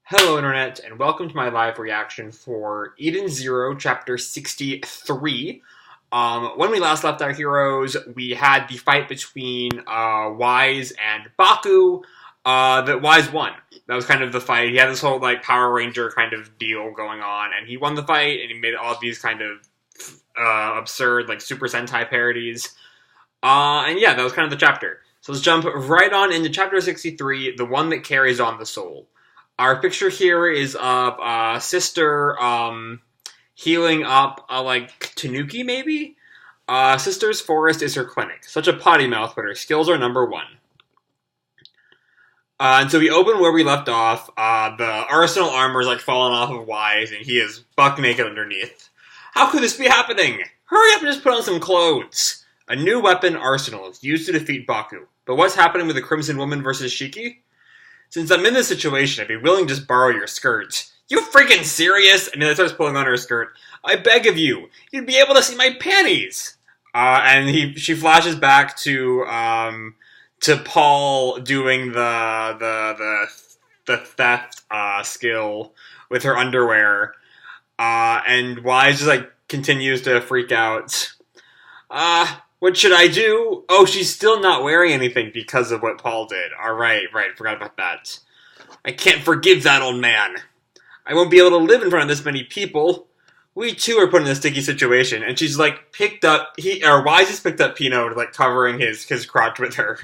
Hello, Internet, and welcome to my live reaction for Eden Zero, Chapter 63. When we last left our heroes, we had the fight between Wise and Baku. That Wise won. That was kind of the fight. He had this whole Power Ranger kind of deal going on, and he won the fight, and he made all these kind of absurd Super Sentai parodies. And yeah, that was kind of the chapter. So let's jump right on into Chapter 63, the one that carries on the soul. Our picture here is of Sister healing up Tanuki, maybe? Sister's forest is her clinic. Such a potty mouth, but her skills are number one. And so we open where we left off. The arsenal armor is falling off of Wise, and he is buck naked underneath. How could this be happening? Hurry up and just put on some clothes. A new weapon arsenal is used to defeat Baku. But what's happening with the Crimson Woman versus Shiki? Since I'm in this situation, I'd be willing to just borrow your skirt. You freaking serious? And then I starts pulling on her skirt. I beg of you, you'd be able to see my panties. And she flashes back to Paul doing the theft skill with her underwear. And Wise just continues to freak out. What should I do? Oh, she's still not wearing anything because of what Paul did. Right, forgot about that. I can't forgive that old man. I won't be able to live in front of this many people. We too are put in a sticky situation, and she's Wise has picked up Pino, covering his crotch with her.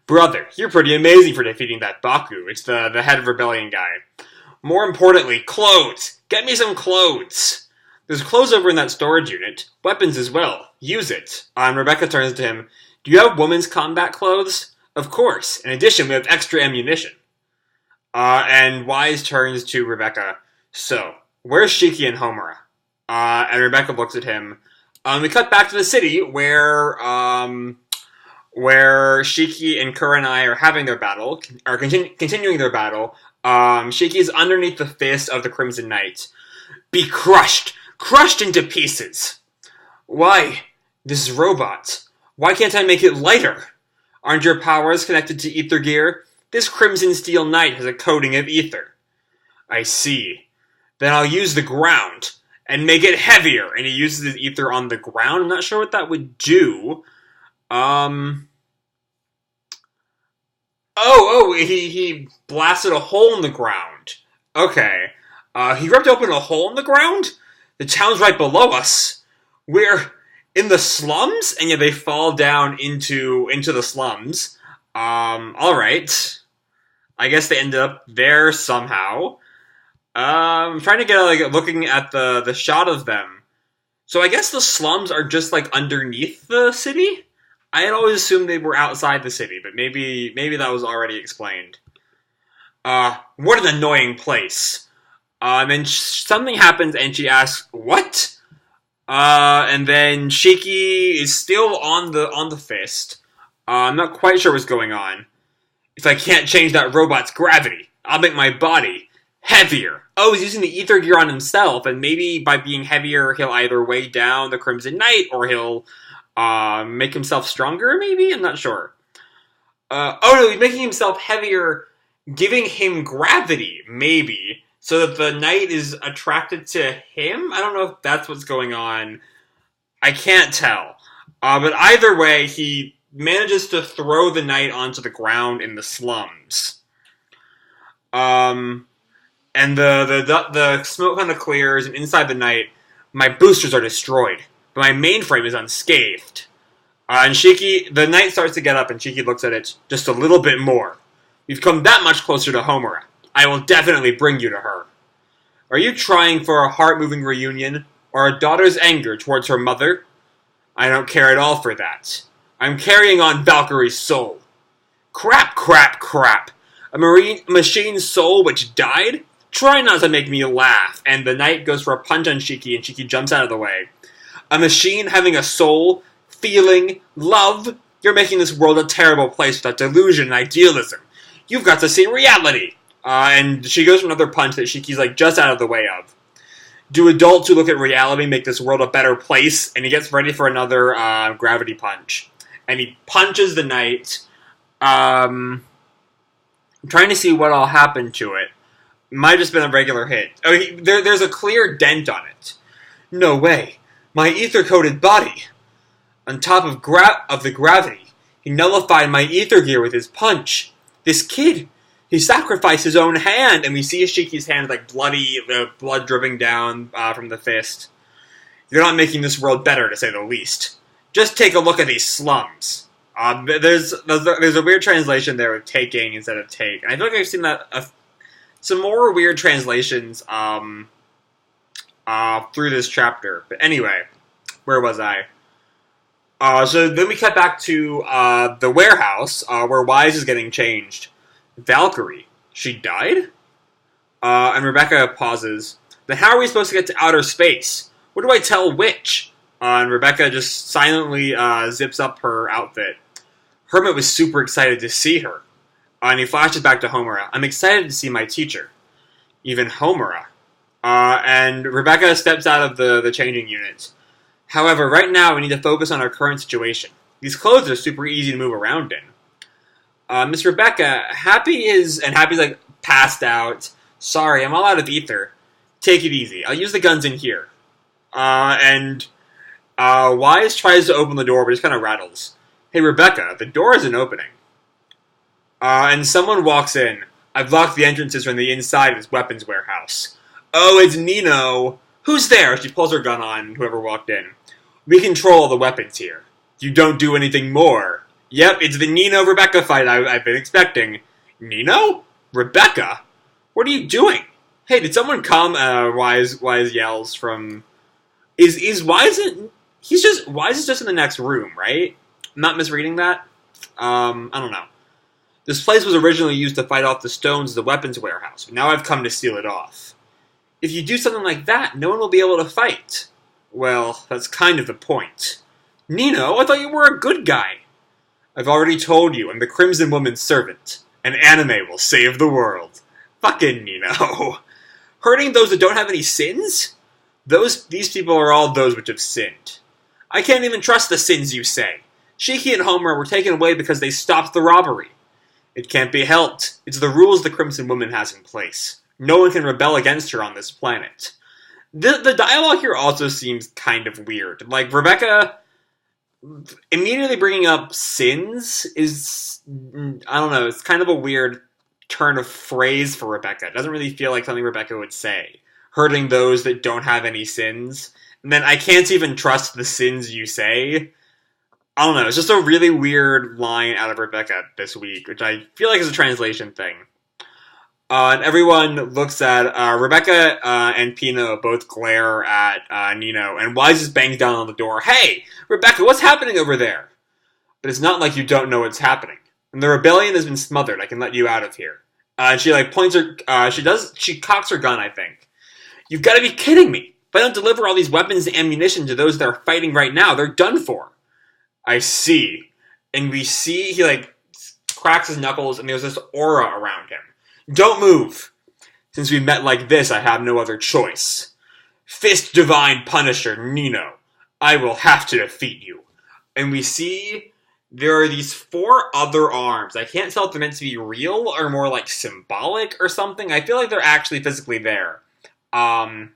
Brother, you're pretty amazing for defeating that Baku. It's the head of rebellion guy. More importantly, clothes. Get me some clothes. There's clothes over in that storage unit. Weapons as well. Use it. And Rebecca turns to him. Do you have women's combat clothes? Of course. In addition, we have extra ammunition. And Wise turns to Rebecca. So, where's Shiki and Homura? And Rebecca looks at him. We cut back to the city where Shiki and Kurenai are having their battle, are continuing their battle. Shiki is underneath the fist of the Crimson Knight. Be crushed! Crushed into pieces! Why? This is robots. Why can't I make it lighter? Aren't your powers connected to ether gear? This Crimson Steel Knight has a coating of ether. I see. Then I'll use the ground and make it heavier. And he uses his ether on the ground. I'm not sure what that would do. He blasted a hole in the ground. Okay. He ripped open a hole in the ground? The town's right below us. We're in the slums? And yeah, they fall down into the slums. Alright. I guess they ended up there somehow. I'm trying to get, looking at the shot of them. So I guess the slums are just, underneath the city? I had always assumed they were outside the city, but maybe that was already explained. What an annoying place. And something happens, and she asks, "What?" And then Shiki is still on the fist. I'm not quite sure what's going on. If I can't change that robot's gravity, I'll make my body heavier. Oh, he's using the ether gear on himself, and maybe by being heavier, he'll either weigh down the Crimson Knight, or he'll make himself stronger. Maybe, I'm not sure. He's making himself heavier, giving him gravity. Maybe. So that the knight is attracted to him? I don't know if that's what's going on. I can't tell. But either way, he manages to throw the knight onto the ground in the slums. And the smoke kind of clears, and inside the knight, my boosters are destroyed, but my mainframe is unscathed. And the knight starts to get up, and Shiki looks at it just a little bit more. We've come that much closer to Homura. I will definitely bring you to her. Are you trying for a heart-moving reunion, or a daughter's anger towards her mother? I don't care at all for that. I'm carrying on Valkyrie's soul. Crap. A machine's soul which died? Try not to make me laugh. And the knight goes for a punch on Shiki, and Shiki jumps out of the way. A machine having a soul, feeling, love? You're making this world a terrible place with that delusion and idealism. You've got to see reality. And she goes for another punch that Shiki's just out of the way of. Do adults who look at reality make this world a better place? And he gets ready for another gravity punch. And he punches the knight. I'm trying to see what all happened to it. Might have just been a regular hit. Oh, there's a clear dent on it. No way. My ether-coated body. On top of the gravity, he nullified my ether gear with his punch. This kid, he sacrificed his own hand, and we see Shiki's hand like bloody, blood dripping down from the fist. You're not making this world better, to say the least. Just take a look at these slums. There's a weird translation there with taking instead of take. And I feel like I've seen that some more weird translations through this chapter. But anyway, where was I? So then we cut back to the warehouse where Wise is getting changed. Valkyrie, she died? And Rebecca pauses. Then how are we supposed to get to outer space? What do I tell Witch? And Rebecca just silently zips up her outfit. Hermit was super excited to see her. And he flashes back to Homura. I'm excited to see my teacher. Even Homura. And Rebecca steps out of the changing unit. However, right now we need to focus on our current situation. These clothes are super easy to move around in. Miss Rebecca, Happy's like passed out. Sorry, I'm all out of ether. Take it easy. I'll use the guns in here. And Wise tries to open the door, but just kind of rattles. Hey, Rebecca, the door isn't opening. And someone walks in. I've locked the entrances from the inside of this weapons warehouse. Oh, it's Nino. Who's there? She pulls her gun on whoever walked in. We control all the weapons here. You don't do anything more. Yep, it's the Nino-Rebecca fight I've been expecting. Nino? Rebecca? What are you doing? Hey, did someone come? Wise yells from... Is Wise in... Wise is just in the next room, right? I'm not misreading that? I don't know. This place was originally used to fight off the stones of the weapons warehouse, but now I've come to seal it off. If you do something like that, no one will be able to fight. Well, that's kind of the point. Nino, I thought you were a good guy. I've already told you, I'm the Crimson Woman's servant. An anime will save the world. Fucking Nino. Hurting those that don't have any sins? These people are all those which have sinned. I can't even trust the sins you say. Shiki and Homer were taken away because they stopped the robbery. It can't be helped. It's the rules the Crimson Woman has in place. No one can rebel against her on this planet. The dialogue here also seems kind of weird. Like, Rebecca immediately bringing up sins is, I don't know, it's kind of a weird turn of phrase for Rebecca. It doesn't really feel like something Rebecca would say. Hurting those that don't have any sins. And then, I can't even trust the sins you say. I don't know, it's just a really weird line out of Rebecca this week, which I feel like is a translation thing. And everyone looks at Rebecca and Pino both glare at Nino, and Wise just bangs down on the door. Hey, Rebecca, what's happening over there? But it's not like you don't know what's happening. And the rebellion has been smothered. I can let you out of here. And she points her. She cocks her gun. I think. You've got to be kidding me! If I don't deliver all these weapons and ammunition to those that are fighting right now, they're done for. I see, and we see he cracks his knuckles, and there's this aura around him. Don't move. Since we met like this, I have no other choice. Fist Divine Punisher, Nino. I will have to defeat you. And we see there are these 4 other arms. I can't tell if they're meant to be real or more like symbolic or something. I feel like they're actually physically there. Are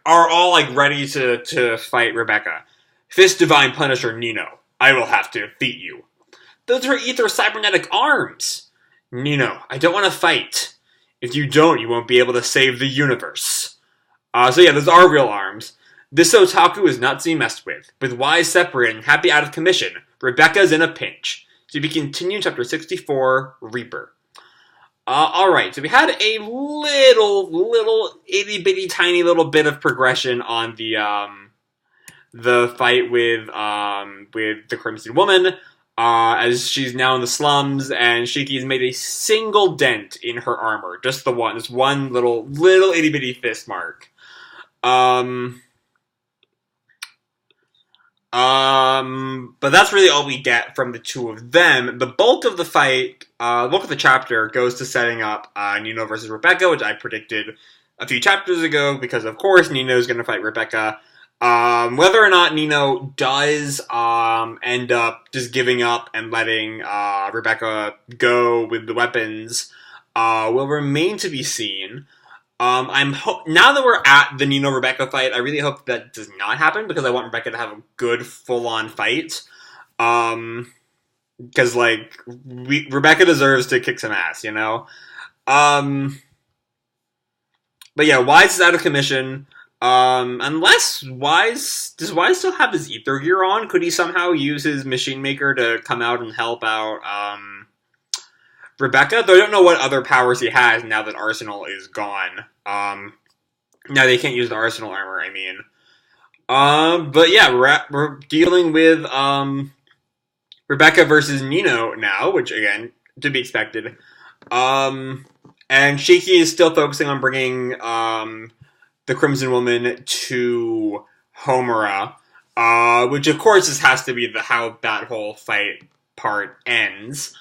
all ready to fight Rebecca. Fist Divine Punisher, Nino. I will have to defeat you. Those are ether cybernetic arms. Nino, I don't want to fight. If you don't, you won't be able to save the universe. So yeah, those are real arms. This otaku is not to be messed with. With Wise separated and Happy out of commission, Rebecca's in a pinch. To be continued, chapter 64, Reaper. Alright, so we had a little itty-bitty tiny little bit of progression on the fight with the Crimson Woman, as she's now in the slums, and Shiki's made a single dent in her armor. Just this one little itty-bitty fist mark. But that's really all we get from the two of them. The bulk of the fight, the bulk of the chapter goes to setting up Nino versus Rebecca, which I predicted a few chapters ago, because of course Nino's going to fight Rebecca. Whether or not Nino does end up just giving up and letting Rebecca go with the weapons will remain to be seen. Now that we're at the Nino Rebecca fight, I really hope that does not happen because I want Rebecca to have a good full-on fight. Because like Rebecca deserves to kick some ass, you know. But yeah, Wise is out of commission. Unless does Wise still have his ether gear on? Could he somehow use his machine maker to come out and help out Rebecca? Though I don't know what other powers he has now that Arsenal is gone. Now they can't use the Arsenal armor, I mean. But yeah, we're dealing with Rebecca versus Nino now, which again, to be expected. And Shiki is still focusing on bringing the Crimson Woman to Homura, which of course this has to be how that whole fight part ends.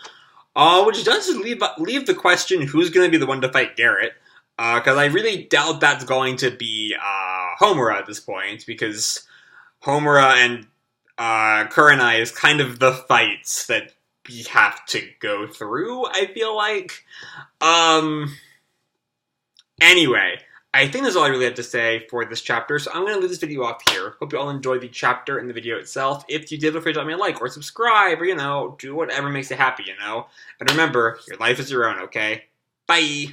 Which does leave the question who's going to be the one to fight Garrett, because I really doubt that's going to be Homura at this point, because Homura and Kurenai is kind of the fights that we have to go through, I feel like. Anyway, I think that's all I really have to say for this chapter, so I'm going to leave this video off here. Hope you all enjoyed the chapter and the video itself. If you did, feel free to drop me a like or subscribe or, you know, do whatever makes you happy, you know? And remember, your life is your own, okay? Bye!